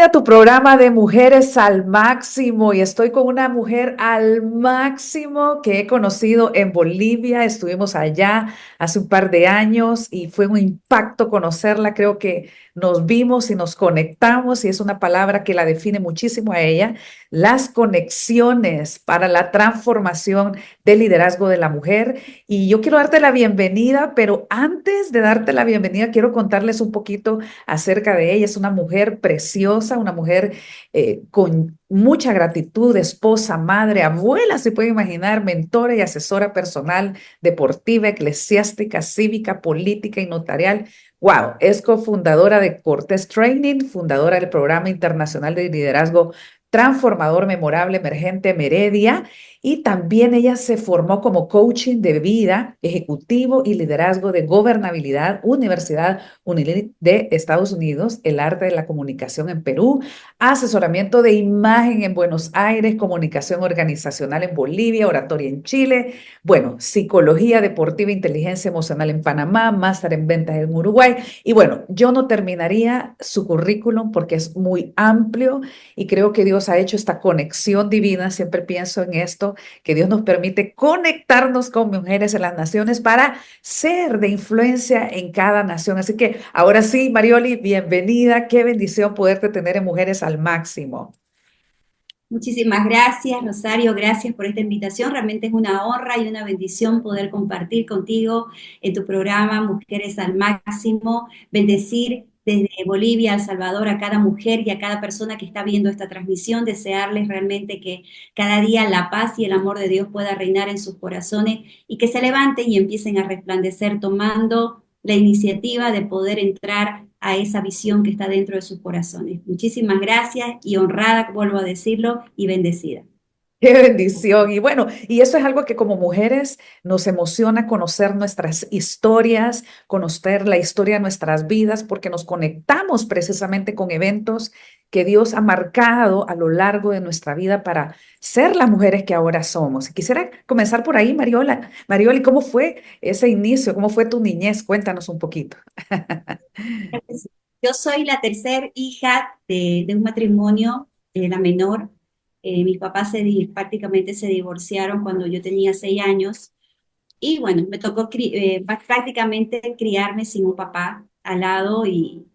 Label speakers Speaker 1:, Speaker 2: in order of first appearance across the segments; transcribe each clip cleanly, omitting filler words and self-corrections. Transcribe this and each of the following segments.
Speaker 1: a tu programa de Mujeres al Máximo y estoy con una mujer al máximo que he conocido en Bolivia. Estuvimos allá hace un par de años y fue un impacto conocerla. Creo que nos vimos y nos conectamos y es una palabra que la define muchísimo a ella. Las conexiones para la transformación del liderazgo de la mujer. Y yo quiero darte la bienvenida, pero antes de darte la bienvenida, quiero contarles un poquito acerca de ella. Es una mujer preciosa, una mujer con mucha gratitud, esposa, madre, abuela, se puede imaginar, mentora y asesora personal, deportiva, eclesiástica, cívica, política y notarial. Wow, es cofundadora de Cortés Training, fundadora del Programa Internacional de Liderazgo Transformador Memorable Emergente Meredia, y también ella se formó como coaching de vida, ejecutivo y liderazgo de gobernabilidad, Universidad Unilit de Estados Unidos, el arte de la comunicación en Perú, asesoramiento de imagen en Buenos Aires, comunicación organizacional en Bolivia, oratoria en Chile, bueno, psicología deportiva, e inteligencia emocional en Panamá, máster en ventas en Uruguay. Y bueno, yo no terminaría su currículum porque es muy amplio y creo que Dios ha hecho esta conexión divina. Siempre pienso en esto, que Dios nos permite conectarnos con mujeres en las naciones para ser de influencia en cada nación. Así que ahora sí, Marioli, bienvenida. Qué bendición poderte tener en Mujeres al Máximo.
Speaker 2: Muchísimas gracias, Rosario, gracias por esta invitación. Realmente es una honra y una bendición poder compartir contigo en tu programa Mujeres al Máximo, bendecir desde Bolivia a El Salvador a cada mujer y a cada persona que está viendo esta transmisión, desearles realmente que cada día la paz y el amor de Dios pueda reinar en sus corazones y que se levanten y empiecen a resplandecer tomando la iniciativa de poder entrar a esa visión que está dentro de sus corazones. Muchísimas gracias y honrada, vuelvo a decirlo, y bendecida.
Speaker 1: Qué bendición. Y bueno, y eso es algo que como mujeres nos emociona conocer nuestras historias, conocer la historia de nuestras vidas, porque nos conectamos precisamente con eventos que Dios ha marcado a lo largo de nuestra vida para ser las mujeres que ahora somos. Y quisiera comenzar por ahí, Mariola. Marioli, ¿cómo fue ese inicio? ¿Cómo fue tu niñez? Cuéntanos un poquito.
Speaker 2: Yo soy la tercera hija de un matrimonio, la menor. Mis papás prácticamente se divorciaron cuando yo tenía 6 años. Y bueno, me tocó prácticamente criarme sin un papá al lado y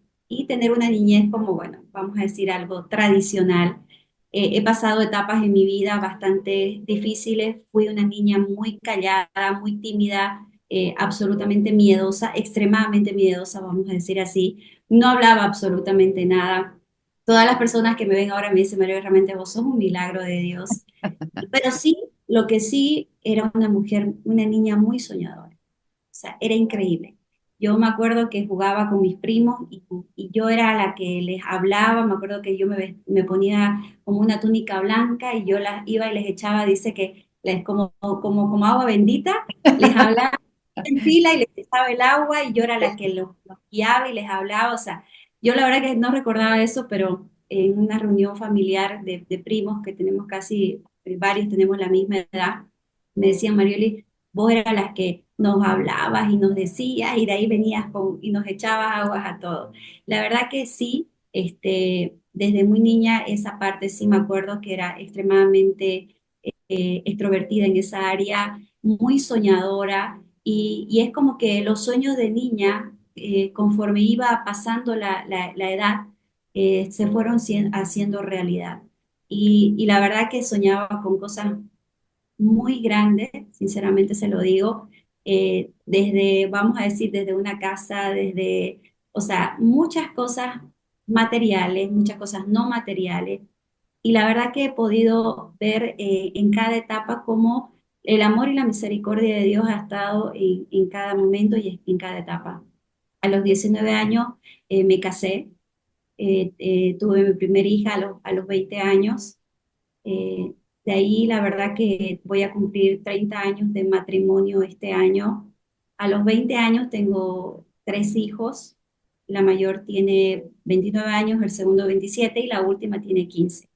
Speaker 2: tener una niñez como, bueno, vamos a decir algo tradicional. He pasado etapas en mi vida bastante difíciles. Fui una niña muy callada, muy tímida, absolutamente miedosa, extremadamente miedosa, vamos a decir así. No hablaba absolutamente nada. Todas las personas que me ven ahora me dicen, María, realmente vos sos un milagro de Dios. Pero sí, lo que sí era una mujer, una niña muy soñadora. O sea, era increíble. Yo me acuerdo que jugaba con mis primos y yo era la que les hablaba. Me acuerdo que yo me ponía como una túnica blanca y yo las iba y les echaba, dice que como agua bendita, les hablaba en fila y les echaba el agua y yo era la que los guiaba y les hablaba. O sea, yo la verdad que no recordaba eso, pero en una reunión familiar de primos que tenemos casi, varios tenemos la misma edad, me decían, Marioli, vos eras las que nos hablabas y nos decías y de ahí venías y nos echabas aguas a todos. La verdad que sí, desde muy niña esa parte sí me acuerdo que era extremadamente extrovertida en esa área, muy soñadora y es como que los sueños de niña, conforme iba pasando la edad, se fueron haciendo realidad. Y la verdad que soñaba con cosas muy grande, sinceramente se lo digo, desde, vamos a decir, desde una casa, desde, o sea, muchas cosas materiales, muchas cosas no materiales. Y la verdad que he podido ver en cada etapa cómo el amor y la misericordia de Dios ha estado en cada momento y en cada etapa. A los 19 años me casé, tuve mi primera hija a los 20 años. Eh, de ahí, la verdad que voy a cumplir 30 años de matrimonio este año. A los 20 años tengo 3 hijos. La mayor tiene 29 años, el segundo 27 y la última tiene 15.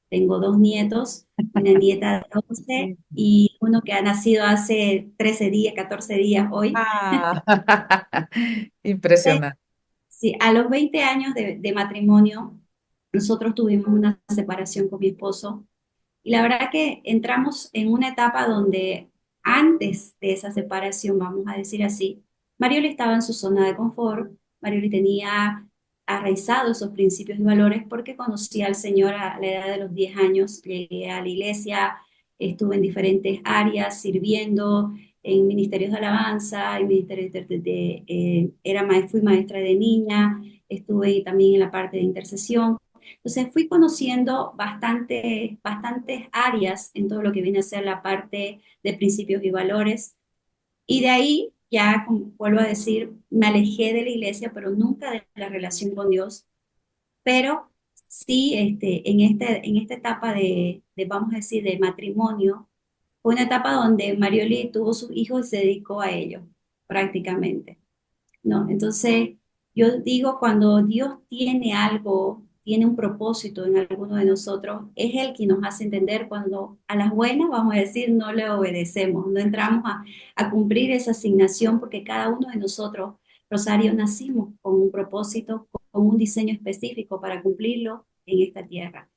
Speaker 2: Tengo 2 nietos, una nieta de 11 y uno que ha nacido hace 13 días, 14 días hoy.
Speaker 1: Ah, impresionante.
Speaker 2: Sí, a los 20 años de matrimonio Nosotros tuvimos una separación con mi esposo y la verdad que entramos en una etapa donde antes de esa separación, vamos a decir así, Marioli estaba en su zona de confort, Marioli tenía arraizados esos principios y valores porque conocía al Señor a la edad de los 10 años, llegué a la iglesia, estuve en diferentes áreas sirviendo en ministerios de alabanza, en ministerios fui maestra de niña, estuve también en la parte de intercesión. Entonces fui conociendo bastantes áreas en todo lo que viene a ser la parte de principios y valores. Y de ahí ya, como vuelvo a decir, me alejé de la iglesia, pero nunca de la relación con Dios. Pero sí, en esta etapa vamos a decir, de matrimonio, fue una etapa donde Marioli tuvo sus hijos y se dedicó a ellos, prácticamente. ¿No? Entonces, yo digo, cuando Dios tiene algo, tiene un propósito en alguno de nosotros, es Él quien nos hace entender cuando a las buenas, vamos a decir, no le obedecemos, no entramos a cumplir esa asignación, porque cada uno de nosotros, Rosario, nacimos con un propósito, con un diseño específico para cumplirlo en esta tierra.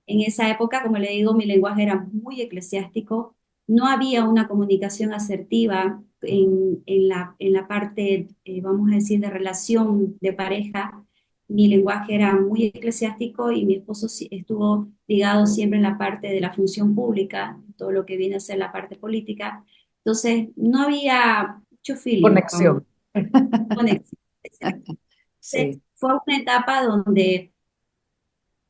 Speaker 2: En esa época, como le digo, mi lenguaje era muy eclesiástico, no había una comunicación asertiva en la parte, vamos a decir, de relación de pareja. Mi lenguaje era muy eclesiástico y mi esposo estuvo ligado siempre en la parte de la función pública, todo lo que viene a ser la parte política. Entonces, no había mucho feeling, vamos,
Speaker 1: Conexión.
Speaker 2: conexión. Exacto. Entonces,
Speaker 1: Sí.
Speaker 2: fue una etapa donde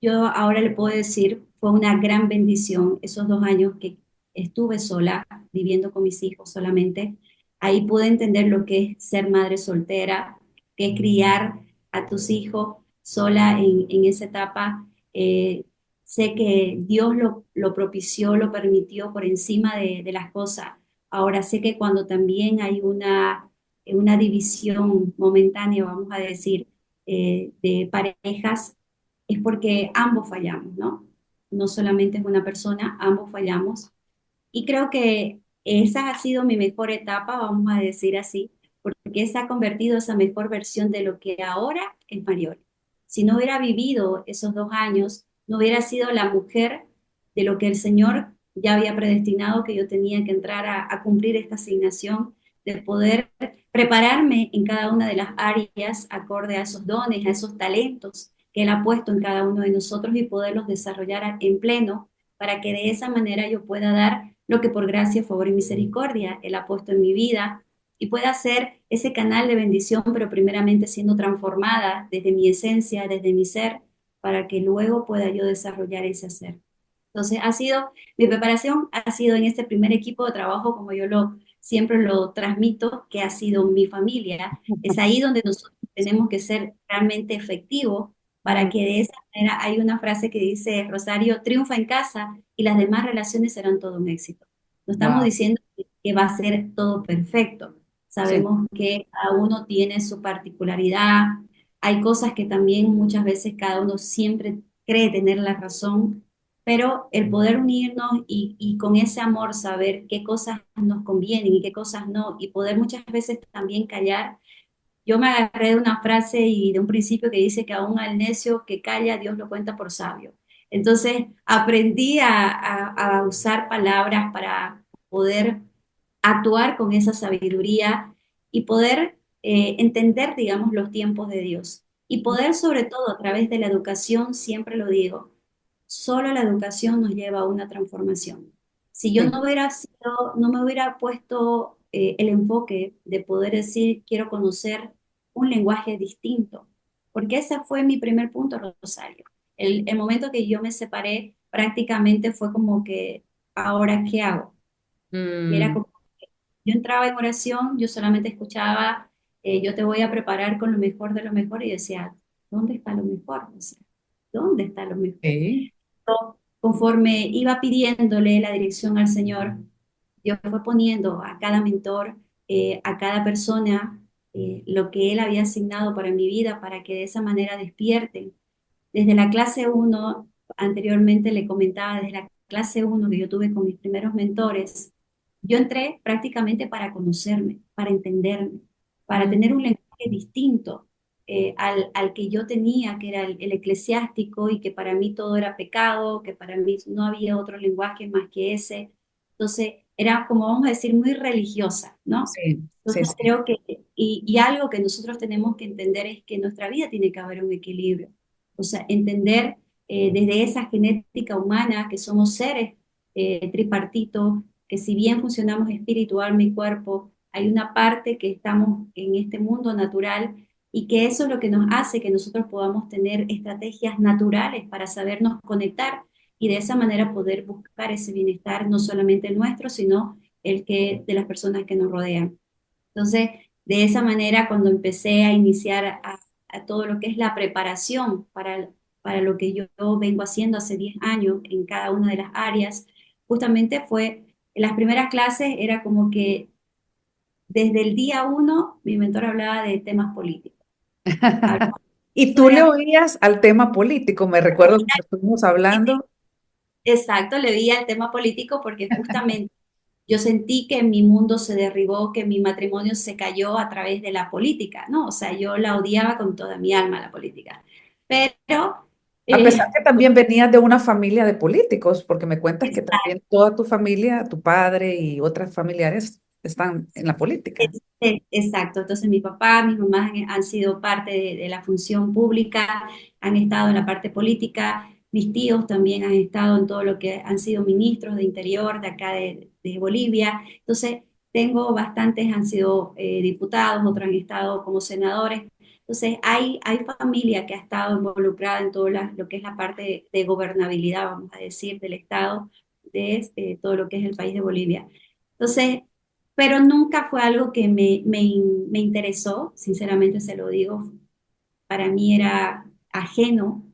Speaker 2: yo ahora le puedo decir, fue una gran bendición esos 2 años que estuve sola, viviendo con mis hijos solamente. Ahí pude entender lo que es ser madre soltera, que es criar a tus hijos sola en esa etapa. Eh, Sé que Dios lo propició, lo permitió por encima de las cosas. Ahora sé que cuando también hay una división momentánea, vamos a decir, de parejas, es porque ambos fallamos, ¿no? No solamente es una persona, ambos fallamos. Y creo que esa ha sido mi mejor etapa, vamos a decir así, porque se ha convertido esa mejor versión de lo que ahora es Marioli. Si no hubiera vivido esos 2 años, no hubiera sido la mujer de lo que el Señor ya había predestinado que yo tenía que entrar a cumplir esta asignación, de poder prepararme en cada una de las áreas acorde a esos dones, a esos talentos que Él ha puesto en cada uno de nosotros y poderlos desarrollar en pleno para que de esa manera yo pueda dar lo que por gracia, favor y misericordia Él ha puesto en mi vida y pueda ser ese canal de bendición, pero primeramente siendo transformada desde mi esencia, desde mi ser, para que luego pueda yo desarrollar ese ser. Entonces, mi preparación ha sido en este primer equipo de trabajo, como yo siempre lo transmito, que ha sido mi familia. Es ahí donde nosotros tenemos que ser realmente efectivos para
Speaker 1: Mm,
Speaker 2: que de esa manera hay una frase que dice, Rosario, triunfa en casa y las demás relaciones serán todo un éxito. No estamos
Speaker 1: wow.
Speaker 2: diciendo que va a ser todo perfecto.
Speaker 1: Sí.
Speaker 2: Sabemos que cada uno tiene su particularidad. Hay cosas que también muchas veces cada uno siempre cree tener la razón, pero el poder unirnos y con ese amor saber qué cosas nos convienen y qué cosas no, y poder muchas veces también callar. Yo me agarré de una frase y de un principio que dice que aún al necio que calla, Dios lo cuenta por sabio. Entonces aprendí a usar palabras para poder actuar con esa sabiduría y poder entender, digamos, los tiempos de Dios. Y poder, sobre todo, a través de la educación, siempre lo digo, solo la educación nos lleva a una transformación. Si yo
Speaker 1: Sí.
Speaker 2: no hubiera sido, no me hubiera puesto el enfoque de poder decir, quiero conocer un lenguaje distinto, porque ese fue mi primer punto, Rosario. El momento que yo me separé, prácticamente fue como que, ¿ahora qué hago? Y era
Speaker 1: Mm,
Speaker 2: como, yo entraba en oración, yo solamente escuchaba, yo te voy a preparar con lo mejor de lo mejor, y decía, ¿dónde está lo mejor? O sea, ¿dónde está lo mejor?
Speaker 1: sí.
Speaker 2: Conforme iba pidiéndole la dirección al Señor, Dios fue poniendo a cada mentor, a cada persona, lo que Él había asignado para mi vida, para que de esa manera despierten. Desde la clase uno, anteriormente le comentaba, desde la clase uno que yo tuve con mis primeros mentores, yo entré prácticamente para conocerme, para entenderme, para tener
Speaker 1: Mm,
Speaker 2: un lenguaje distinto. al que yo tenía, que era el eclesiástico, y que para mí todo era pecado, que para mí no había otro lenguaje más que ese. Entonces, era como vamos a decir, muy religiosa, ¿no?
Speaker 1: Sí, sí,
Speaker 2: Entonces,
Speaker 1: sí.
Speaker 2: creo que, y algo que nosotros tenemos que entender es que en nuestra vida tiene que haber un equilibrio. O sea, entender desde esa genética humana que somos seres tripartitos, que si bien funcionamos espiritual, mi cuerpo, hay una parte que estamos en este mundo natural y que eso es lo que nos hace que nosotros podamos tener estrategias naturales para sabernos conectar y de esa manera poder buscar ese bienestar, no solamente el nuestro, sino el que de las personas que nos rodean. Entonces, de esa manera, cuando empecé a iniciar a todo lo que es la preparación para lo que yo vengo haciendo hace 10 años en cada una de las áreas, justamente fue, en las primeras clases era como que desde el día uno mi mentor hablaba de temas políticos. Hablaba
Speaker 1: Y tú le
Speaker 2: de
Speaker 1: oías al tema político, me recuerdo cuando estuvimos hablando.
Speaker 2: exacto, le vi al tema político porque justamente yo sentí que mi mundo se derribó, que mi matrimonio se cayó a través de la política, ¿no? O sea, yo la odiaba con toda mi alma, la política. Pero,
Speaker 1: A pesar
Speaker 2: eh,
Speaker 1: que también venías de una familia de políticos, porque me cuentas que
Speaker 2: exacto,
Speaker 1: también toda tu familia, tu padre y otras familiares están en la política.
Speaker 2: exacto. Entonces, mi papá, mis mamás han sido parte de la función pública, han estado en la parte política, mis tíos también han estado en todo lo que han sido ministros de Interior de acá de Bolivia. Entonces, tengo bastantes, han sido diputados, otros han estado como senadores. Entonces, hay familia que ha estado involucrada en todo lo que es la parte de gobernabilidad, vamos a decir, del Estado, de todo lo que es el país de Bolivia. Entonces, pero nunca fue algo que me interesó, sinceramente se lo digo, para mí era ajeno,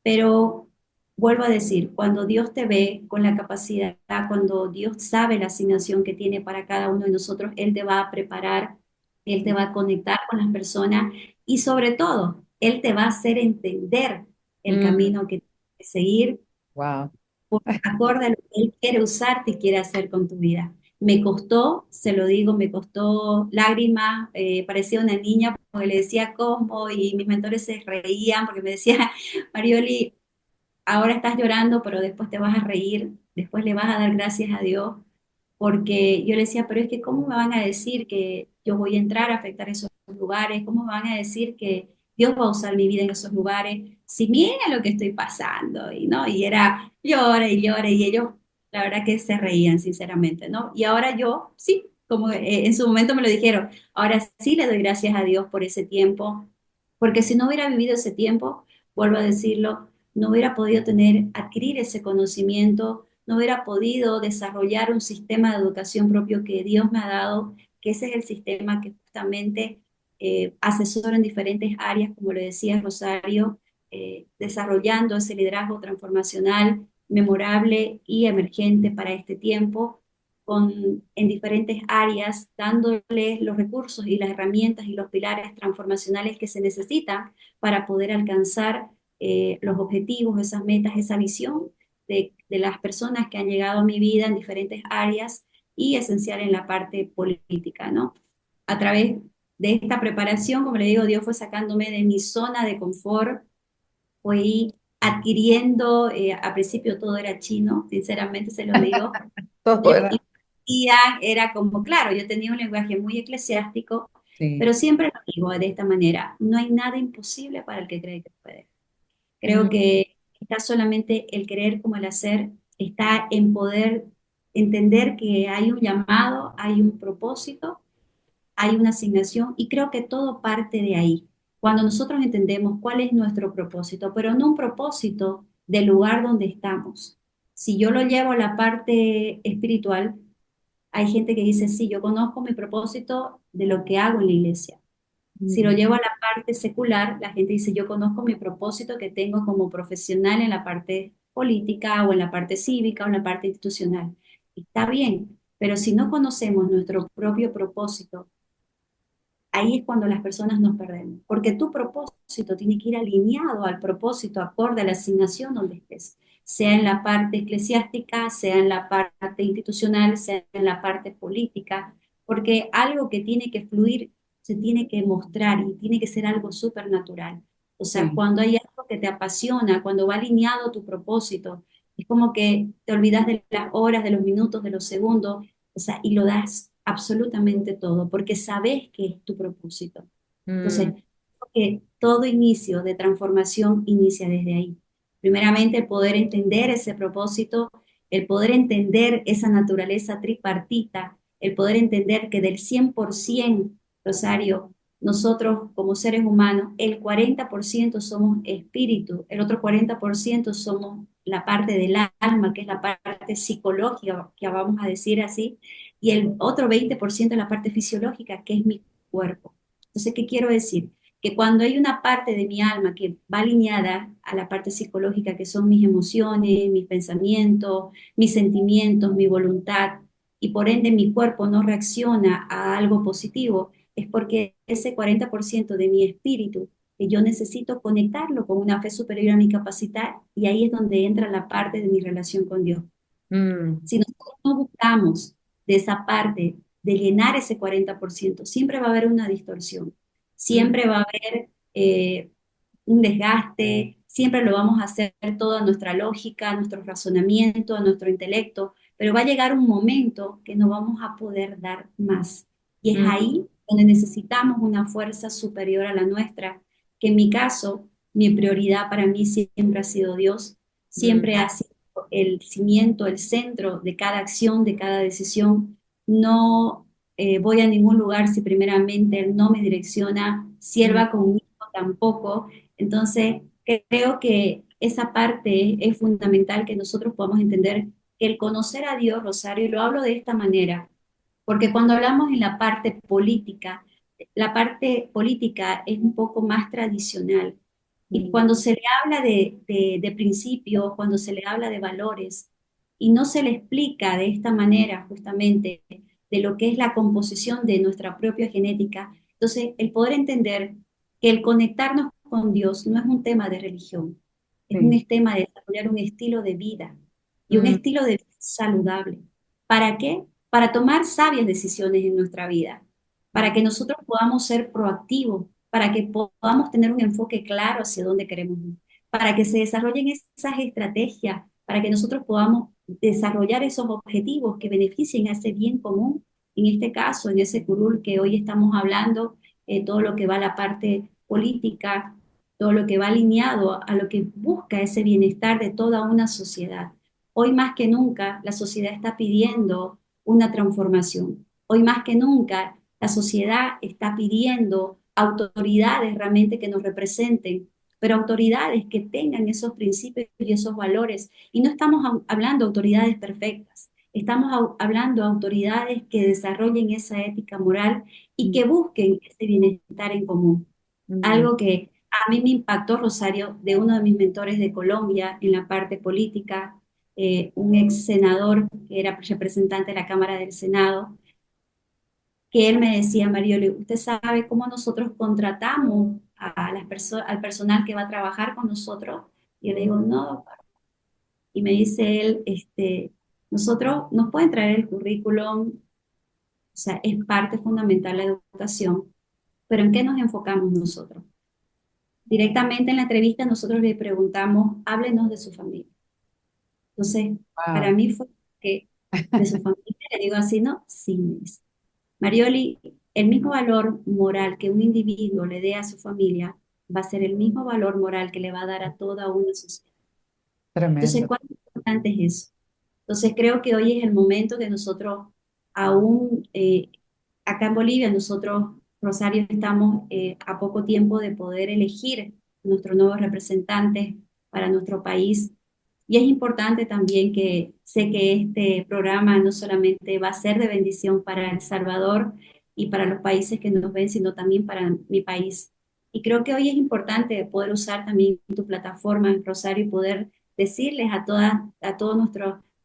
Speaker 2: pero vuelvo a decir, cuando Dios te ve con la capacidad, cuando Dios sabe la asignación que tiene para cada uno de nosotros, Él te va a preparar, Él te va a conectar con las personas y sobre todo, Él te va a hacer entender el
Speaker 1: Mm,
Speaker 2: camino que tienes que seguir
Speaker 1: wow.
Speaker 2: acorde a lo que Él quiere usarte y quiere hacer con tu vida. Me costó, se lo digo, me costó lágrimas, parecía una niña porque le decía cómo y mis mentores se reían porque me decían, Marioli, ahora estás llorando, pero después te vas a reír, después le vas a dar gracias a Dios, porque yo le decía, pero es que ¿cómo me van a decir que yo voy a entrar a afectar esos lugares? ¿Cómo me van a decir que Dios va a usar mi vida en esos lugares? Si miren lo que estoy pasando, y no, y era llora y llora, y ellos, la verdad que se reían, sinceramente, ¿no? Y ahora yo, sí, como en su momento me lo dijeron, ahora sí le doy gracias a Dios por ese tiempo, porque si no hubiera vivido ese tiempo, vuelvo a decirlo, no hubiera podido adquirir ese conocimiento, no hubiera podido desarrollar un sistema de educación propio que Dios me ha dado, que ese es el sistema que justamente asesora en diferentes áreas, como le decía Rosario, desarrollando ese liderazgo transformacional, memorable y emergente para este tiempo, en diferentes áreas, dándoles los recursos y las herramientas y los pilares transformacionales que se necesitan para poder alcanzar los objetivos, esas metas, esa visión de las personas que han llegado a mi vida en diferentes áreas y esencial en la parte política, ¿no? A través de esta preparación, como le digo, Dios fue sacándome de mi zona de confort, fui adquiriendo, a principio todo era chino, sinceramente se lo digo,
Speaker 1: Todo
Speaker 2: yo, y
Speaker 1: era.
Speaker 2: era como, claro, yo tenía un lenguaje muy eclesiástico,
Speaker 1: Sí.
Speaker 2: pero siempre lo digo de esta manera, no hay nada imposible para el que cree que puede. Creo
Speaker 1: Mm,
Speaker 2: que está solamente el querer como el hacer, está en poder entender que hay un llamado, hay un propósito, hay una asignación y creo que todo parte de ahí. Cuando nosotros entendemos cuál es nuestro propósito, pero no un propósito del lugar donde estamos. Si yo lo llevo a la parte espiritual, hay gente que dice, sí, yo conozco mi propósito de lo que hago en la iglesia. Si lo
Speaker 1: mm.
Speaker 2: llevo a la parte secular, la gente dice, yo conozco mi propósito que tengo como profesional en la parte política o en la parte cívica o en la parte institucional. Está bien, pero si no conocemos nuestro propio propósito, ahí es cuando las personas nos perdemos, porque tu propósito tiene que ir alineado al propósito, acorde a la asignación donde estés, sea en la parte eclesiástica, sea en la parte institucional, sea en la parte política, porque algo que tiene que fluir se tiene que mostrar y tiene que ser algo súper natural. O sea,
Speaker 1: Sí.
Speaker 2: cuando hay algo que te apasiona, cuando va alineado tu propósito, es como que te olvidas de las horas, de los minutos, de los segundos, o sea, y lo das absolutamente todo, porque sabes que es tu propósito.
Speaker 1: Mm,
Speaker 2: Entonces, que todo inicio de transformación inicia desde ahí. Primeramente, el poder entender ese propósito, el poder entender esa naturaleza tripartita, el poder entender que del 100%, Rosario, nosotros como seres humanos, el 40% somos espíritu, el otro 40% somos la parte del alma, que es la parte psicológica, que vamos a decir así, y el otro 20% es la parte fisiológica, que es mi cuerpo. Entonces, ¿qué quiero decir? Que cuando hay una parte de mi alma que va alineada a la parte psicológica, que son mis emociones, mis pensamientos, mis sentimientos, mi voluntad, y por ende mi cuerpo no reacciona a algo positivo, es porque ese 40% de mi espíritu, que yo necesito conectarlo con una fe superior a mi capacidad, y ahí es donde entra la parte de mi relación con Dios.
Speaker 1: mm,
Speaker 2: Si nosotros no buscamos de esa parte, de llenar ese 40%, siempre va a haber una distorsión,
Speaker 1: mm,
Speaker 2: siempre va a haber un desgaste, siempre lo vamos a hacer toda nuestra lógica, nuestro razonamiento, nuestro intelecto, pero va a llegar un momento que no vamos a poder dar más. Y es
Speaker 1: mm,
Speaker 2: ahí donde necesitamos una fuerza superior a la nuestra, que en mi caso, mi prioridad para mí siempre ha sido Dios, siempre
Speaker 1: mm,
Speaker 2: ha sido el cimiento, el centro de cada acción, de cada decisión. No voy a ningún lugar si primeramente Él no me direcciona, si Él
Speaker 1: mm,
Speaker 2: va conmigo tampoco. Entonces, creo que esa parte es fundamental que nosotros podamos entender que el conocer a Dios, Rosario, y lo hablo de esta manera, porque cuando hablamos en la parte política es un poco más tradicional. Y
Speaker 1: mm,
Speaker 2: cuando se le habla de principios, cuando se le habla de valores, y no se le explica de esta manera justamente de lo que es la composición de nuestra propia genética, entonces el poder entender que el conectarnos con Dios no es un tema de religión, es un
Speaker 1: sí.
Speaker 2: tema de desarrollar un estilo de vida y un
Speaker 1: Mm,
Speaker 2: estilo de vida saludable. ¿Para qué? Para tomar sabias decisiones en nuestra vida, para que nosotros podamos ser proactivos, para que podamos tener un enfoque claro hacia dónde queremos ir, para que se desarrollen esas estrategias, para que nosotros podamos desarrollar esos objetivos que beneficien a ese bien común. En este caso, en ese curul que hoy estamos hablando, todo lo que va a la parte política, todo lo que va alineado a lo que busca ese bienestar de toda una sociedad. Hoy más que nunca, la sociedad está pidiendo una transformación. Hoy más que nunca, la sociedad está pidiendo autoridades realmente que nos representen, pero autoridades que tengan esos principios y esos valores. Y no estamos hablando de autoridades perfectas, estamos hablando de autoridades que desarrollen esa ética moral y
Speaker 1: mm,
Speaker 2: que busquen ese bienestar en común.
Speaker 1: mm,
Speaker 2: Algo que a mí me impactó, Rosario, de uno de mis mentores de Colombia en la parte política, un ex senador que era representante de la Cámara del Senado, que él me decía, Marioli, ¿usted sabe cómo nosotros contratamos a al personal que va a trabajar con nosotros? Y yo le digo, no, doctor. Y me dice él, nosotros nos pueden traer el currículum, o sea, es parte fundamental la educación, pero ¿en qué nos enfocamos nosotros? Directamente en la entrevista nosotros le preguntamos, háblenos de su familia. Entonces, para
Speaker 1: wow.
Speaker 2: mí fue que de su familia, le digo así, ¿no? Sí, me dice. Marioli, el mismo valor moral que un individuo le dé a su familia va a ser el mismo valor moral que le va a dar a toda una sociedad. Entonces,
Speaker 1: Tremendo.
Speaker 2: ¿cuán importante es eso? Entonces, creo que hoy es el momento que nosotros, aún acá en Bolivia, nosotros, Rosario, estamos a poco tiempo de poder elegir nuestros nuevos representantes para nuestro país. Y es importante también que sé que este programa no solamente va a ser de bendición para El Salvador y para los países que nos ven, sino también para mi país. Y creo que hoy es importante poder usar también tu plataforma, Rosario, y poder decirles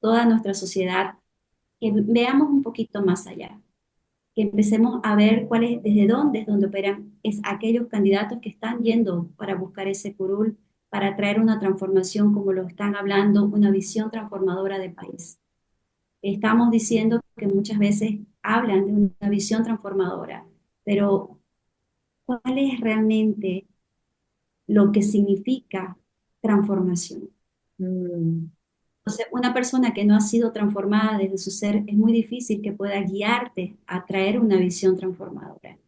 Speaker 2: toda nuestra sociedad que veamos un poquito más allá, que empecemos a ver desde dónde operan es aquellos candidatos que están yendo para buscar ese curul, para traer una transformación como lo están hablando, una visión transformadora de país. Estamos diciendo que muchas veces hablan de una visión transformadora, pero cuál es realmente lo que significa transformación.
Speaker 1: Mm,
Speaker 2: Entonces, una persona que no ha sido transformada desde su ser, es muy difícil que pueda guiarte a traer una visión transformadora.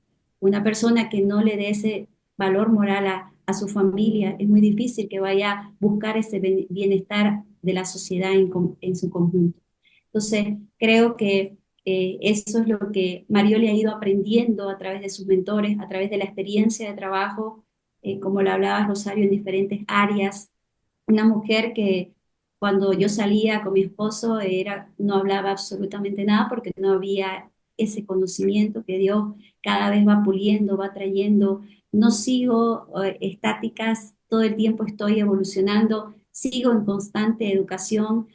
Speaker 2: Una persona que no le dé ese valor moral a su familia, es muy difícil que vaya a buscar ese bienestar de la sociedad en su conjunto. Entonces, creo que eso es lo que Marioli ha ido aprendiendo a través de sus mentores, a través de la experiencia de trabajo, como lo hablaba Rosario, en diferentes áreas. Una mujer que cuando yo salía con mi esposo no hablaba absolutamente nada porque no había ese conocimiento que Dios cada vez va puliendo, va trayendo. No sigo estáticas, todo el tiempo estoy evolucionando, sigo en constante educación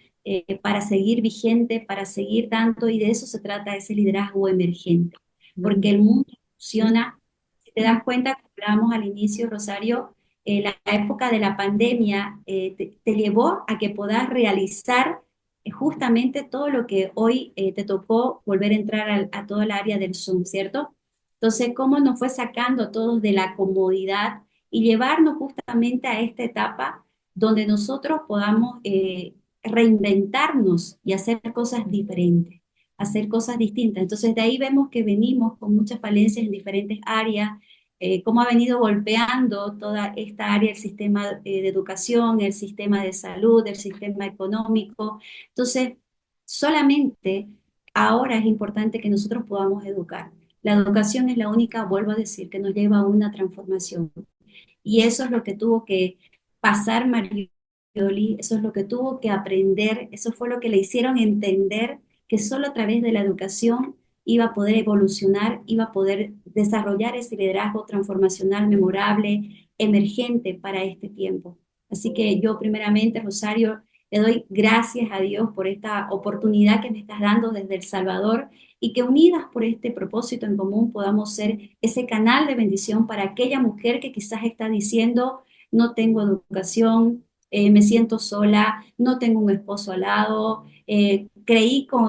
Speaker 2: para seguir vigente, para seguir tanto, y de eso se trata ese liderazgo emergente, porque
Speaker 1: mm,
Speaker 2: el mundo funciona. Si te das cuenta, como hablábamos al inicio, Rosario, la época de la pandemia te llevó a que puedas realizar justamente todo lo que hoy te tocó volver a entrar a todo el área del Zoom, ¿cierto? Entonces, cómo nos fue sacando a todos de la comodidad y llevarnos justamente a esta etapa donde nosotros podamos reinventarnos y hacer cosas diferentes, hacer cosas distintas. Entonces, de ahí vemos que venimos con muchas falencias en diferentes áreas, cómo ha venido golpeando toda esta área, el sistema de educación, el sistema de salud, el sistema económico. Entonces, solamente ahora es importante que nosotros podamos educar. La educación es la única, vuelvo a decir, que nos lleva a una transformación. Y eso es lo que tuvo que pasar Marioli, eso es lo que tuvo que aprender, eso fue lo que le hicieron entender que solo a través de la educación iba a poder evolucionar, iba a poder desarrollar ese liderazgo transformacional memorable, emergente para este tiempo. Así que yo primeramente, Rosario, le doy gracias a Dios por esta oportunidad que me estás dando desde El Salvador y que unidas por este propósito en común podamos ser ese canal de bendición para aquella mujer que quizás está diciendo, no tengo educación, me siento sola, no tengo un esposo al lado,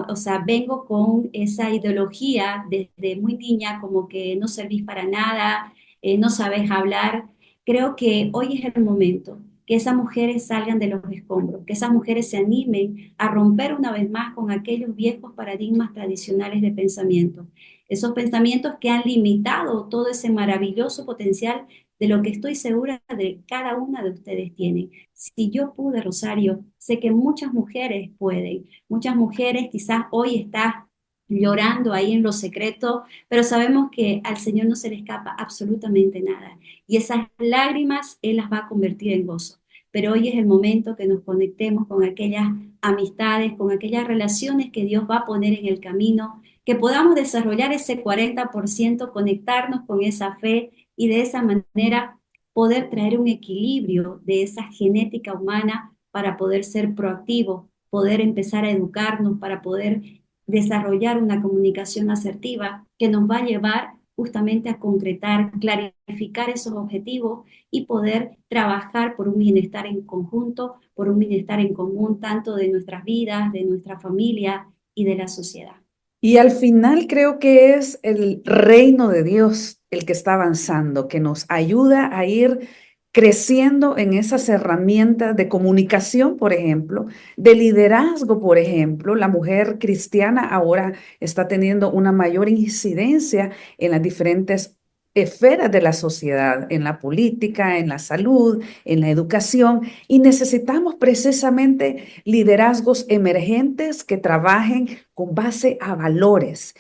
Speaker 2: o sea, vengo con esa ideología desde muy niña como que no servís para nada, no sabes hablar. Creo que hoy es el momento que esas mujeres salgan de los escombros, que esas mujeres se animen a romper una vez más con aquellos viejos paradigmas tradicionales de pensamiento, esos pensamientos que han limitado todo ese maravilloso potencial de lo que estoy segura de cada una de ustedes tienen. Si yo pude, Rosario, sé que muchas mujeres pueden, muchas mujeres quizás hoy están llorando ahí en lo secreto, pero sabemos que al Señor no se le escapa absolutamente nada. Y esas lágrimas Él las va a convertir en gozo. Pero hoy es el momento que nos conectemos con aquellas amistades, con aquellas relaciones que Dios va a poner en el camino, que podamos desarrollar ese 40%, conectarnos con esa fe y de esa manera poder traer un equilibrio de esa genética humana para poder ser proactivos, poder empezar a educarnos, para poder desarrollar una comunicación asertiva que nos va a llevar justamente a concretar, clarificar esos objetivos y poder trabajar por un bienestar en conjunto, por un bienestar en común, tanto de nuestras vidas, de nuestra familia y de la sociedad.
Speaker 1: Y al final creo que es el reino de Dios el que está avanzando, que nos ayuda a ir creciendo en esas herramientas de comunicación, por ejemplo, de liderazgo, por ejemplo. La mujer cristiana ahora está teniendo una mayor incidencia en las diferentes esferas de la sociedad, en la política, en la salud, en la educación, y necesitamos precisamente liderazgos emergentes que trabajen con base a valores,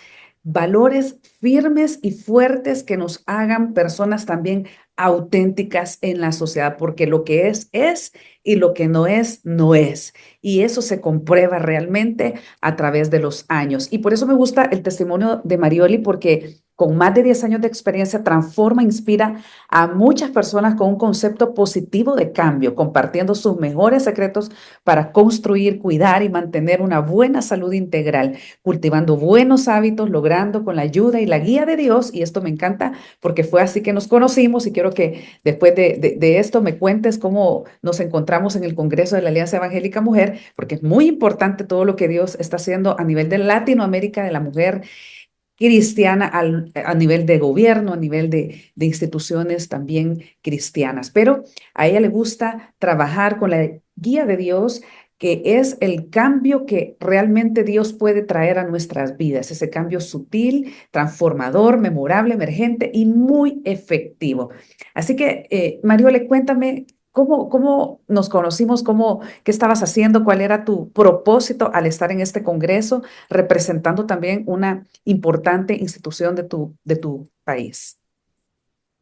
Speaker 1: valores firmes y fuertes que nos hagan personas también auténticas en la sociedad, porque lo que es y lo que no es, no es. Y eso se comprueba realmente a través de los años. Y por eso me gusta el testimonio de Marioli, porque con más de 10 años de experiencia transforma, inspira a muchas personas con un concepto positivo de cambio, compartiendo sus mejores secretos para construir, cuidar y mantener una buena salud integral, cultivando buenos hábitos, logrando con la ayuda y la guía de Dios. Y esto me encanta porque fue así que nos conocimos y quiero que después de esto me cuentes cómo nos encontramos en el Congreso de la Alianza Evangélica Mujer, porque es muy importante todo lo que Dios está haciendo a nivel de Latinoamérica de la mujer cristiana a nivel de gobierno, a nivel de instituciones también cristianas. Pero a ella le gusta trabajar con la guía de Dios, que es el cambio que realmente Dios puede traer a nuestras vidas, ese cambio sutil, transformador, memorable, emergente y muy efectivo. Así que, Mariole, cuéntame cómo nos conocimos, qué estabas haciendo, cuál era tu propósito al estar en este congreso, representando también una importante institución de tu país.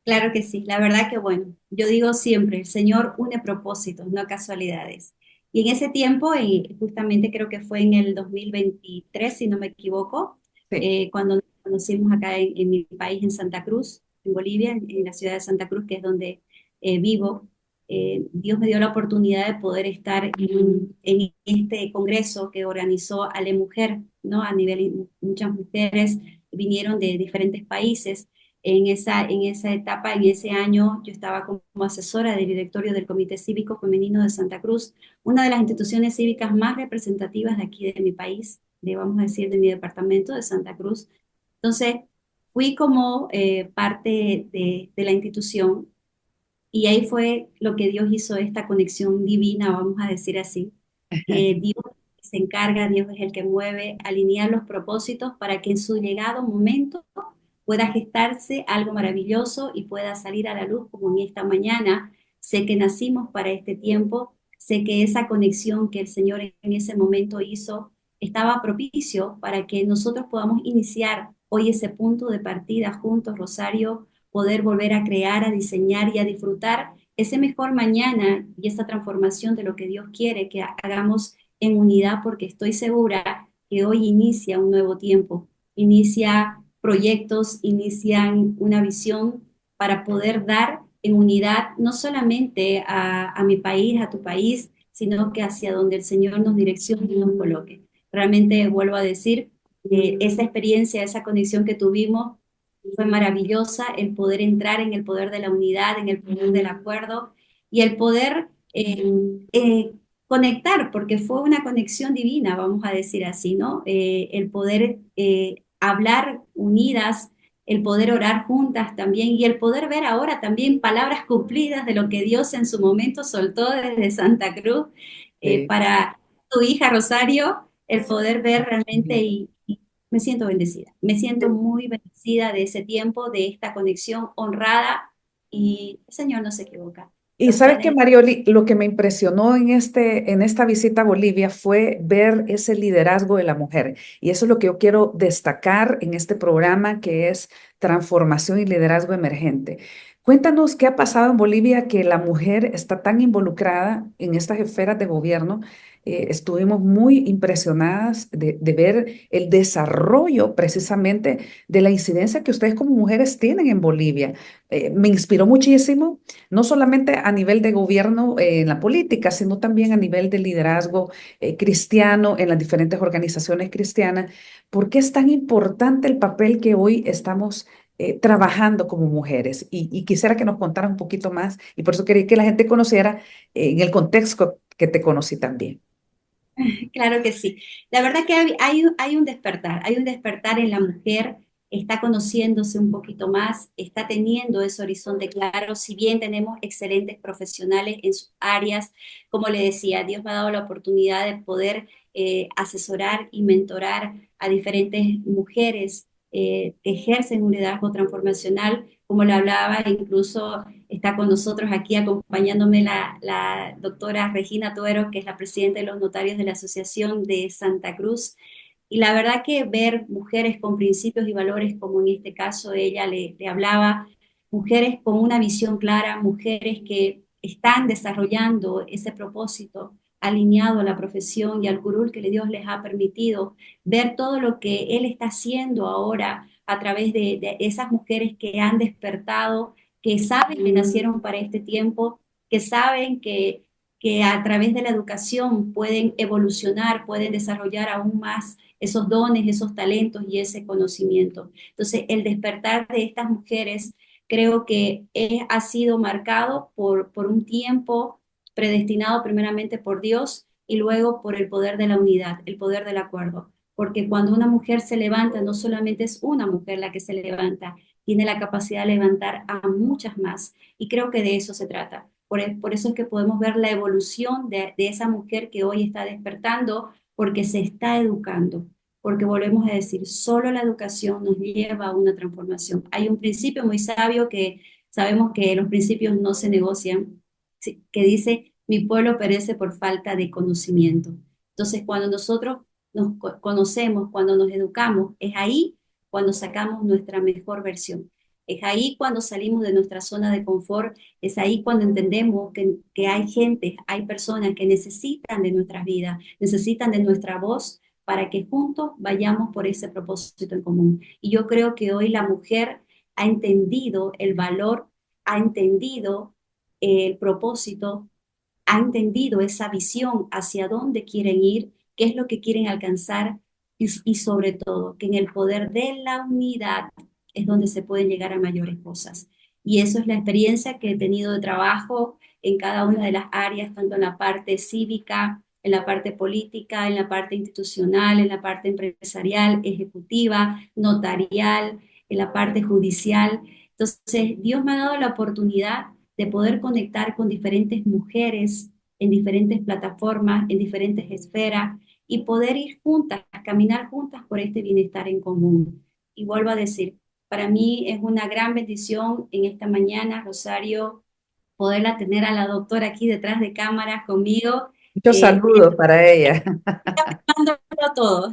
Speaker 2: Claro que sí, la verdad que bueno, yo digo siempre, el Señor une propósitos, no casualidades. Y en ese tiempo, justamente creo que fue en el 2023, si no me equivoco,
Speaker 1: Sí.
Speaker 2: cuando nos conocimos acá en mi país, en Santa Cruz, en Bolivia, en la ciudad de Santa Cruz, que es donde vivo. Dios me dio la oportunidad de poder estar en este congreso que organizó Ale Mujer, ¿no? A nivel, muchas mujeres vinieron de diferentes países en esa etapa, en ese año, yo estaba como asesora del directorio del Comité Cívico Femenino de Santa Cruz, una de las instituciones cívicas más representativas de aquí de mi país, vamos a decir, de mi departamento de Santa Cruz. Entonces, fui como parte de la institución y ahí fue lo que Dios hizo, esta conexión divina, vamos a decir así. Dios se encarga, Dios es el que mueve, alinear los propósitos para que en su llegado momento pueda gestarse algo maravilloso y pueda salir a la luz como en esta mañana. Sé que nacimos para este tiempo, sé que esa conexión que el Señor en ese momento hizo estaba propicio para que nosotros podamos iniciar hoy ese punto de partida juntos, Rosario, poder volver a crear, a diseñar y a disfrutar ese mejor mañana y esa transformación de lo que Dios quiere que hagamos en unidad, porque estoy segura que hoy inicia un nuevo tiempo, inicia proyectos, inician una visión para poder dar en unidad no solamente a mi país, a tu país, sino que hacia donde el Señor nos direccione y nos coloque. Realmente vuelvo a decir, esa experiencia, esa conexión que tuvimos fue maravillosa, el poder entrar en el poder de la unidad, en el poder del acuerdo y el poder conectar, porque fue una conexión divina, vamos a decir así, ¿no? El poder hablar unidas, el poder orar juntas también y el poder ver ahora también palabras cumplidas de lo que Dios en su momento soltó desde Santa Cruz
Speaker 1: Sí.
Speaker 2: para tu hija Rosario, el poder ver realmente
Speaker 1: Ujú.
Speaker 2: y me siento bendecida, me siento muy bendecida de ese tiempo, de esta conexión honrada y el Señor no se equivoca.
Speaker 1: Y
Speaker 2: Los
Speaker 1: sabes que,
Speaker 2: planes
Speaker 1: Marioli, lo que me impresionó en esta visita a Bolivia fue ver ese liderazgo de la mujer. Y eso es lo que yo quiero destacar en este programa, que es Transformación y Liderazgo Emergente. Cuéntanos qué ha pasado en Bolivia, que la mujer está tan involucrada en estas esferas de gobierno. Estuvimos muy impresionadas de ver el desarrollo precisamente de la incidencia que ustedes como mujeres tienen en Bolivia. Me inspiró muchísimo, no solamente a nivel de gobierno en la política, sino también a nivel de liderazgo cristiano en las diferentes organizaciones cristianas. ¿Por qué es tan importante el papel que hoy estamos trabajando como mujeres? Y quisiera que nos contaras un poquito más, y por eso quería que la gente conociera en el contexto que te conocí también.
Speaker 2: Claro que sí. La verdad que hay un despertar en la mujer, está conociéndose un poquito más, está teniendo ese horizonte claro, si bien tenemos excelentes profesionales en sus áreas, como le decía, Dios me ha dado la oportunidad de poder asesorar y mentorar a diferentes mujeres que ejercen un liderazgo transformacional, como le hablaba, incluso está con nosotros aquí acompañándome la doctora Regina Tuero, que es la presidenta de los notarios de la Asociación de Santa Cruz. Y la verdad que ver mujeres con principios y valores, como en este caso ella le hablaba, mujeres con una visión clara, mujeres que están desarrollando ese propósito alineado a la profesión y al curul que Dios les ha permitido, ver todo lo que Él está haciendo ahora a través de esas mujeres que han despertado, que saben que nacieron para este tiempo, que saben que a través de la educación pueden evolucionar, pueden desarrollar aún más esos dones, esos talentos y ese conocimiento. Entonces, el despertar de estas mujeres creo que ha sido marcado por un tiempo predestinado primeramente por Dios y luego por el poder de la unidad, el poder del acuerdo. porque cuando una mujer se levanta, no solamente es una mujer la que se levanta, tiene la capacidad de levantar a muchas más. Y creo que de eso se trata. Por eso es que podemos ver la evolución de esa mujer que hoy está despertando, porque se está educando. Porque volvemos a decir, solo la educación nos lleva a una transformación. Hay un principio muy sabio que sabemos que los principios no se negocian, sí, que dice, mi pueblo perece por falta de conocimiento. Entonces, cuando nosotros conocemos, cuando nos educamos, es ahí cuando sacamos nuestra mejor versión. Es ahí cuando salimos de nuestra zona de confort, es ahí cuando entendemos que hay gente, hay personas que necesitan de nuestras vidas, necesitan de nuestra voz para que juntos vayamos por ese propósito en común. Y yo creo que hoy la mujer ha entendido el valor, ha entendido el propósito, ha entendido esa visión hacia dónde quieren ir, qué es lo que quieren alcanzar y sobre todo que en el poder de la unidad es donde se pueden llegar a mayores cosas. Y eso es la experiencia que he tenido de trabajo en cada una de las áreas, tanto en la parte cívica, en la parte política, en la parte institucional, en la parte empresarial, ejecutiva, notarial, en la parte judicial. Entonces, Dios me ha dado la oportunidad de poder conectar con diferentes mujeres en diferentes plataformas, en diferentes esferas y poder ir juntas, caminar juntas por este bienestar en común. Y vuelvo a decir, para mí es una gran bendición en esta mañana, Rosario, poderla tener a la doctora aquí detrás de cámaras conmigo.
Speaker 1: Muchos saludos para ella.
Speaker 2: Dándolo todo.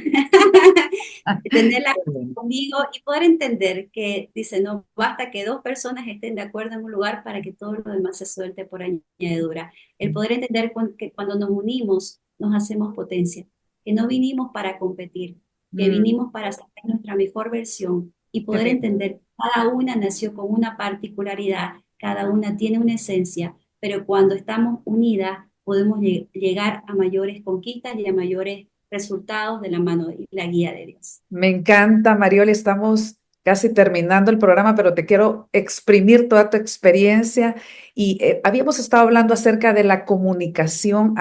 Speaker 2: Tenerla
Speaker 1: Qué bueno.
Speaker 2: conmigo y poder entender que dice, no basta que dos personas estén de acuerdo en un lugar para que todo lo demás se suelte por añadidura. El poder entender que cuando nos unimos nos hacemos potencia, que no vinimos para competir, que
Speaker 1: Mm,
Speaker 2: vinimos para sacar nuestra mejor versión y
Speaker 1: qué
Speaker 2: poder
Speaker 1: lindo.
Speaker 2: entender que cada una nació con una particularidad, cada una tiene una esencia, pero cuando estamos unidas podemos llegar a mayores conquistas y a mayores resultados de la mano y la guía de Dios.
Speaker 1: Me encanta, Marioli. Estamos casi terminando el programa, pero te quiero exprimir toda tu experiencia. Y habíamos estado hablando acerca de la comunicación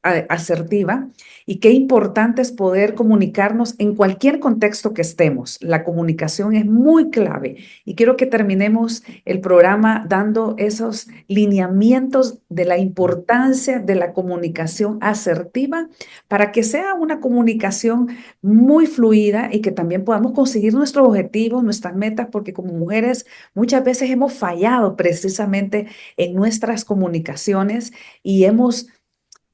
Speaker 1: asertiva y qué importante es poder comunicarnos en cualquier contexto que estemos. La comunicación es muy clave y quiero que terminemos el programa dando esos lineamientos de la importancia de la comunicación asertiva para que sea una comunicación muy fluida y que también podamos conseguir nuestros objetivos, nuestras metas, porque como mujeres muchas veces hemos fallado precisamente en nuestras comunicaciones y hemos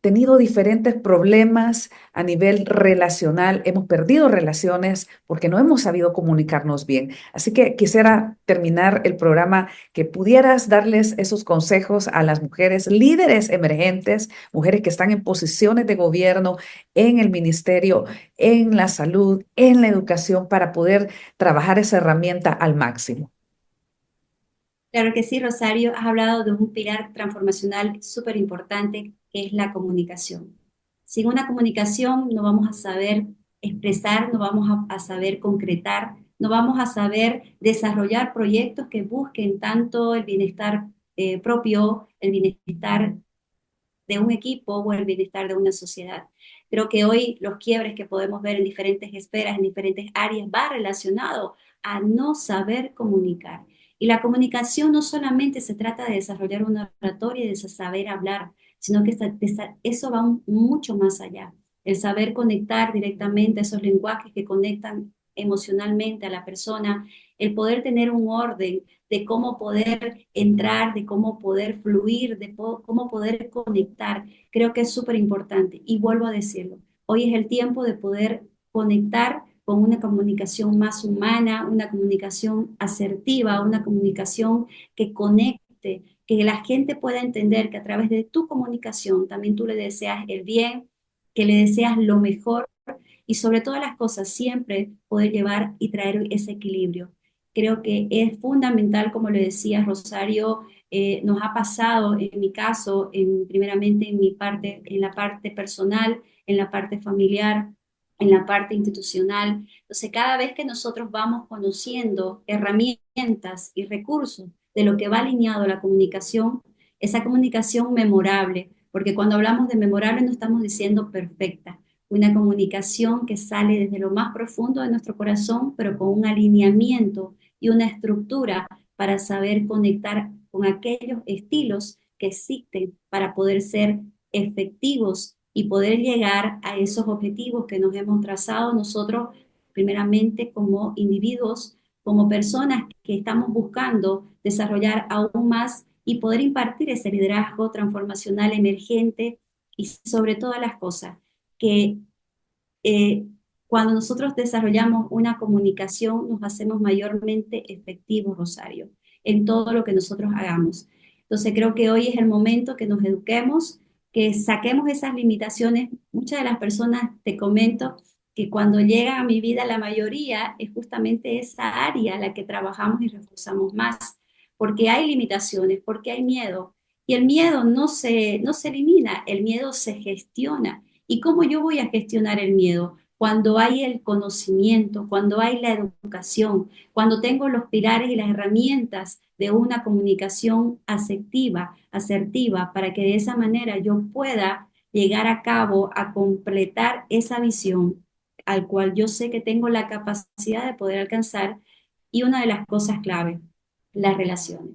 Speaker 1: tenido diferentes problemas a nivel relacional, hemos perdido relaciones porque no hemos sabido comunicarnos bien. Así que quisiera terminar el programa que pudieras darles esos consejos a las mujeres líderes emergentes, mujeres que están en posiciones de gobierno, en el ministerio, en la salud, en la educación, para poder trabajar esa herramienta al máximo.
Speaker 2: Claro que sí, Rosario, has hablado de un pilar transformacional súper importante que es la comunicación. Sin una comunicación no vamos a saber expresar, no vamos a saber concretar, no vamos a saber desarrollar proyectos que busquen tanto el bienestar propio, el bienestar de un equipo o el bienestar de una sociedad. Creo que hoy los quiebres que podemos ver en diferentes esferas, en diferentes áreas, va relacionado a no saber comunicar. Y la comunicación no solamente se trata de desarrollar una oratoria y de saber hablar, sino que eso va mucho más allá. El saber conectar directamente esos lenguajes que conectan emocionalmente a la persona, el poder tener un orden de cómo poder entrar, de cómo poder fluir, de cómo poder conectar. Creo que es súper importante y vuelvo a decirlo. Hoy es el tiempo de poder conectar con una comunicación más humana, una comunicación asertiva, una comunicación que conecte, que la gente pueda entender que a través de tu comunicación también tú le deseas el bien, que le deseas lo mejor y sobre todas las cosas siempre poder llevar y traer ese equilibrio. Creo que es fundamental, como le decía Rosario, nos ha pasado en mi caso, primeramente en mi parte, en la parte personal, en la parte familiar, en la parte institucional. Entonces, cada vez que nosotros vamos conociendo herramientas y recursos de lo que va alineado a la comunicación, esa comunicación memorable, porque cuando hablamos de memorable no estamos diciendo perfecta, una comunicación que sale desde lo más profundo de nuestro corazón, pero con un alineamiento y una estructura para saber conectar con aquellos estilos que existen para poder ser efectivos y poder llegar a esos objetivos que nos hemos trazado nosotros, primeramente como individuos, como personas que estamos buscando desarrollar aún más y poder impartir ese liderazgo transformacional emergente y sobre todas las cosas, que eh, cuando nosotros desarrollamos una comunicación nos hacemos mayormente efectivos, Rosario, en todo lo que nosotros hagamos. Entonces creo que hoy es el momento que nos eduquemos, que saquemos esas limitaciones. Muchas de las personas, te comento, que cuando llegan a mi vida, la mayoría es justamente esa área la que trabajamos y reforzamos más, porque hay limitaciones, porque hay miedo. Y el miedo no se elimina, el miedo se gestiona. ¿Y cómo yo voy a gestionar el miedo? Cuando hay el conocimiento, cuando hay la educación, cuando tengo los pilares y las herramientas de una comunicación asertiva, para que de esa manera yo pueda llegar a cabo a completar esa visión al cual yo sé que tengo la capacidad de poder alcanzar. Y una de las cosas clave, las relaciones.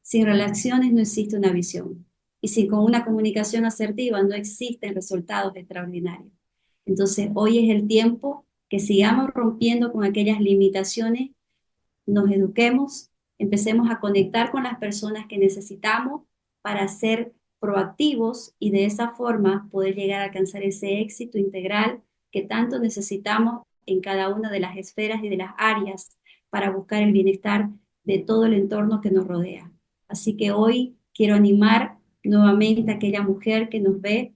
Speaker 2: Sin relaciones no existe una visión. Y sin con una comunicación asertiva no existen resultados extraordinarios. Entonces, hoy es el tiempo que sigamos rompiendo con aquellas limitaciones, nos eduquemos, empecemos a conectar con las personas que necesitamos para ser proactivos y de esa forma poder llegar a alcanzar ese éxito integral que tanto necesitamos en cada una de las esferas y de las áreas para buscar el bienestar de todo el entorno que nos rodea. Así que hoy quiero animar nuevamente a aquella mujer que nos ve.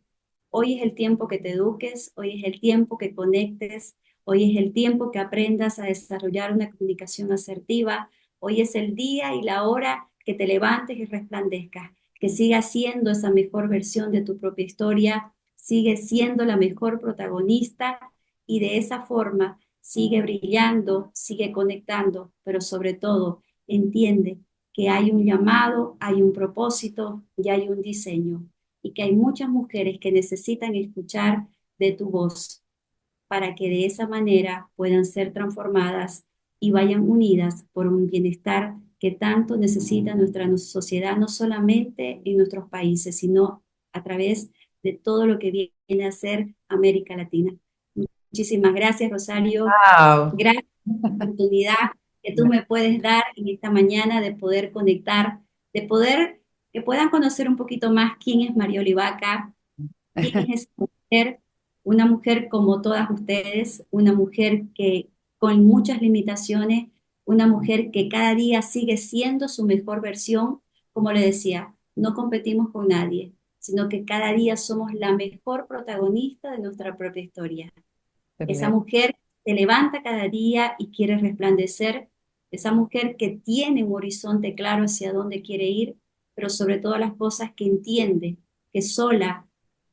Speaker 2: Hoy es el tiempo que te eduques, hoy es el tiempo que conectes, hoy es el tiempo que aprendas a desarrollar una comunicación asertiva, hoy es el día y la hora que te levantes y resplandezcas, que sigas siendo esa mejor versión de tu propia historia, sigue siendo la mejor protagonista y de esa forma sigue brillando, sigue conectando, pero sobre todo entiende que hay un llamado, hay un propósito y hay un diseño y que hay muchas mujeres que necesitan escuchar de tu voz para que de esa manera puedan ser transformadas y vayan unidas por un bienestar que tanto necesita nuestra sociedad, no solamente en nuestros países, sino a través de todo lo que viene a ser América Latina. Muchísimas gracias, Rosario.
Speaker 1: Wow.
Speaker 2: Gracias por la oportunidad que tú me puedes dar en esta mañana de poder conectar, de poder que puedan conocer un poquito más quién es Marioli Vaca, quién es esa mujer, una mujer como todas ustedes, una mujer que con muchas limitaciones, una mujer que cada día sigue siendo su mejor versión. Como le decía, no competimos con nadie, sino que cada día somos la mejor protagonista de nuestra propia historia. Esa mujer se levanta cada día y quiere resplandecer, esa mujer que tiene un horizonte claro hacia dónde quiere ir, pero sobre todas las cosas que entiende que sola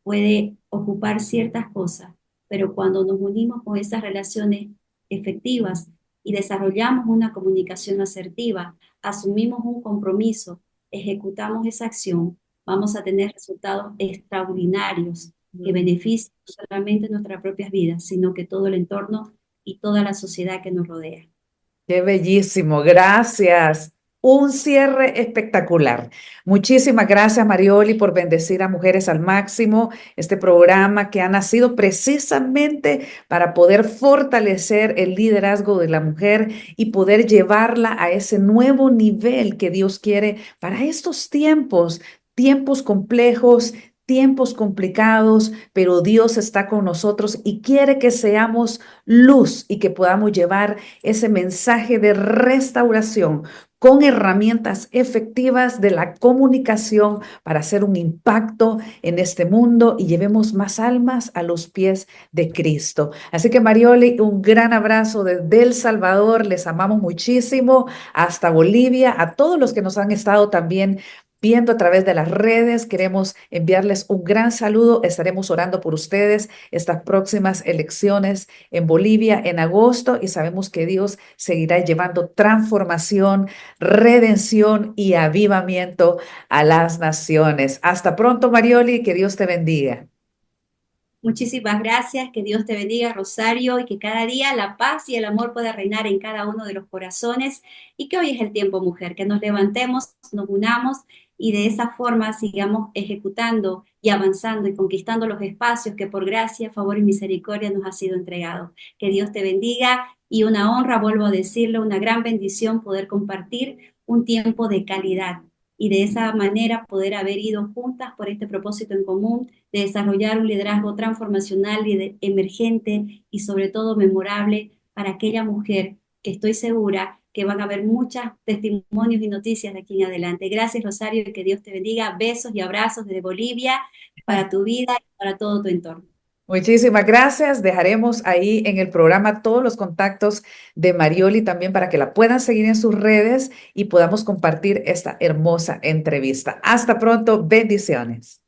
Speaker 2: puede ocupar ciertas cosas, pero cuando nos unimos con esas relaciones efectivas y desarrollamos una comunicación asertiva, asumimos un compromiso, ejecutamos esa acción, vamos a tener resultados extraordinarios que beneficien no solamente nuestras propias vidas, sino que todo el entorno y toda la sociedad que nos rodea.
Speaker 1: Qué bellísimo, gracias. Un cierre espectacular. Muchísimas gracias, Marioli, por bendecir a Mujeres al Máximo, este programa que ha nacido precisamente para poder fortalecer el liderazgo de la mujer y poder llevarla a ese nuevo nivel que Dios quiere para estos tiempos, tiempos complejos, tiempos complicados, pero Dios está con nosotros y quiere que seamos luz y que podamos llevar ese mensaje de restauración con herramientas efectivas de la comunicación para hacer un impacto en este mundo y llevemos más almas a los pies de Cristo. Así que Marioli, un gran abrazo desde El Salvador, les amamos muchísimo, hasta Bolivia, a todos los que nos han estado también viendo a través de las redes, queremos enviarles un gran saludo, estaremos orando por ustedes estas próximas elecciones en Bolivia en agosto y sabemos que Dios seguirá llevando transformación, redención y avivamiento a las naciones. Hasta pronto, Marioli, que Dios te bendiga.
Speaker 2: Muchísimas gracias, que Dios te bendiga, Rosario, y que cada día la paz y el amor pueda reinar en cada uno de los corazones y que hoy es el tiempo, mujer, que nos levantemos, nos unamos y de esa forma sigamos ejecutando y avanzando y conquistando los espacios que por gracia, favor y misericordia nos ha sido entregado. Que Dios te bendiga y una honra, vuelvo a decirlo, una gran bendición poder compartir un tiempo de calidad y de esa manera poder haber ido juntas por este propósito en común de desarrollar un liderazgo transformacional, emergente y sobre todo memorable para aquella mujer que estoy segura que van a haber muchos testimonios y noticias de aquí en adelante. Gracias, Rosario, y que Dios te bendiga. Besos y abrazos desde Bolivia para tu vida y para todo tu entorno.
Speaker 1: Muchísimas gracias. Dejaremos ahí en el programa todos los contactos de Marioli también para que la puedan seguir en sus redes y podamos compartir esta hermosa entrevista. Hasta pronto. Bendiciones.